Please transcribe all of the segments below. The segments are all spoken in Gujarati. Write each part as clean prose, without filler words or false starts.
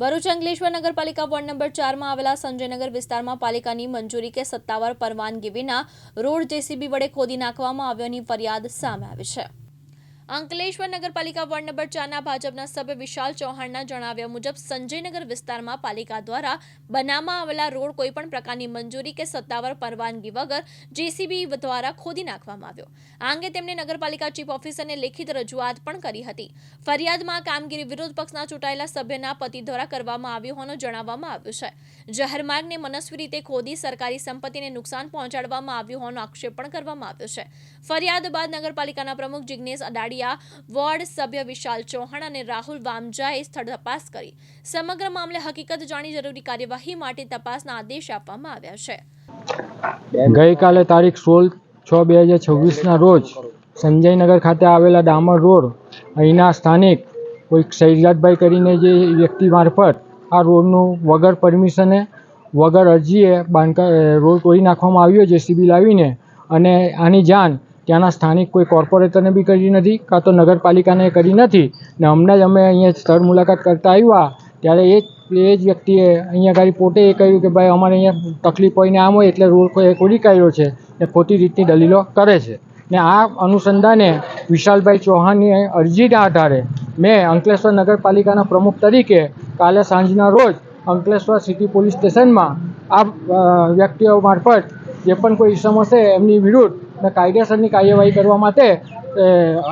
ભરૂચ અંકલેશ્વર નગરપાલિકા વોર્ડ નંબર 4 માં આવેલા સંજયનગર વિસ્તારમાં પાલિકાની મંજૂરી કે સત્તાવાર પરવાનગી વિના રોડ જેસીબી વડે ખોદી નાખવામાં આવ્યોની ફરિયાદ સામે આવી છે। અંકલેશ્વર નગરપાલિકા વોર્ડ નંબર 4 ના ભાજપના સભ્ય વિશાલ ચૌહાણના જણાવ્યા મુજબ સંજયનગર વિસ્તારમાં પાલિકા દ્વારા બનાવવામાં આવેલા રોડ કોઈપણ પ્રકારની મંજૂરી કે સત્તાવાર પરવાનગી વગર જેસીબી દ્વારા ખોદી નાખવામાં આવ્યો। આ અંગે તેમણે નગરપાલિકા ચીફ ઓફિસરને લેખિત રજૂઆત પણ કરી હતી। ફરિયાદમાં કામગીરી વિરોધ પક્ષના ચૂંટાયેલા સભ્યના પતિ દ્વારા કરવામાં આવી હોવાનું જણાવવામાં આવ્યું છે। જાહેર માર્ગને મનસ્વી રીતે ખોદી સરકારી સંપત્તિને નુકસાન પહોંચાડવામાં આવ્યું હોવાનો આક્ષેપ પણ કરવામાં આવ્યો છે। ફરિયાદ બાદ નગરપાલિકાના પ્રમુખ જિગ્નેશ અડાડિયા, વોર્ડ સભ્ય વિશાલ ચૌહાણ અને રાહુલ વામજાએ સ્થળ તપાસ કરી સમગ્ર મામલે હકીકત જાણી જરૂરી કાર્યવાહી માટે તપાસના આદેશ આપવામાં આવ્યા છે। ગઈકાલે તારીખ 16/6/2026 રોજ સંજયનગર ખાતે આવેલા ડામર રોડ અહીંના સ્થાનિક કોઈ શૈલાદભાઈ કરીને જે વ્યક્તિ મારફત આ રોડનું વગર પરમિશને વગર અરજીએ રોડ તોડી નાખવામાં આવ્યો જેસીબી લાવીને, અને આની જાણ ત્યાંના સ્થાનિક કોઈ કોર્પોરેટરને બી કરી નથી, કાં તો નગરપાલિકાને કરી નથી। ને હમણાં જ અમે અહીંયા સ્થળ મુલાકાત કરતા આવ્યા ત્યારે એ જ વ્યક્તિએ અહીંયા ગાડી પોતે એ કહ્યું કે ભાઈ અમારે અહીંયા તકલીફ હોય ને આમ હોય એટલે રોડ ખોદી કાઢ્યો છે ને ખોટી રીતની દલીલો કરે છે। ને આ અનુસંધાને વિશાલભાઈ ચૌહાણની અરજીના આધારે મેં અંકલેશ્વર નગરપાલિકાના પ્રમુખ તરીકે કાલે સાંજના રોજ અંકલેશ્વર સિટી પોલીસ સ્ટેશનમાં આ વ્યક્તિઓ મારફત જે પણ કોઈ ઇસમો છે એમની વિરુદ્ધ કાયદેસરની કાર્યવાહી કરવા માટે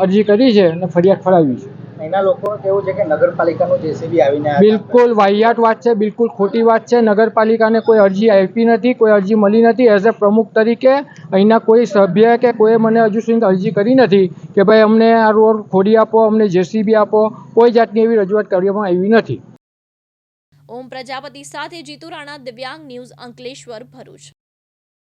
અરજી કરી છે અને ફરિયાદ ફરાવી છે। એના લોકોનું કહેવું છે કે નગરપાલિકાનું જેસીબી આવીને બિલકુલ વાહિયાત વાત છે, બિલકુલ ખોટી વાત છે। નગરપાલિકાને કોઈ અરજી આપી નથી, કોઈ અરજી મળી નથી। એઝ એ પ્રમુખ તરીકે અહીંના કોઈ સભ્ય કે કોઈ મને હજુ સુધી અરજી કરી નથી કે ભાઈ અમને આ રોડ ખોદી આપો, અમને જેસીબી આપો, કોઈ જાતની એવી રજૂઆત કરવામાં આવી નથી। ઓમ પ્રજાપતિ સાથે જીતુ રાણા, દિવ્યાંગ ન્યૂઝ, અંકલેશ્વર, ભરૂચ।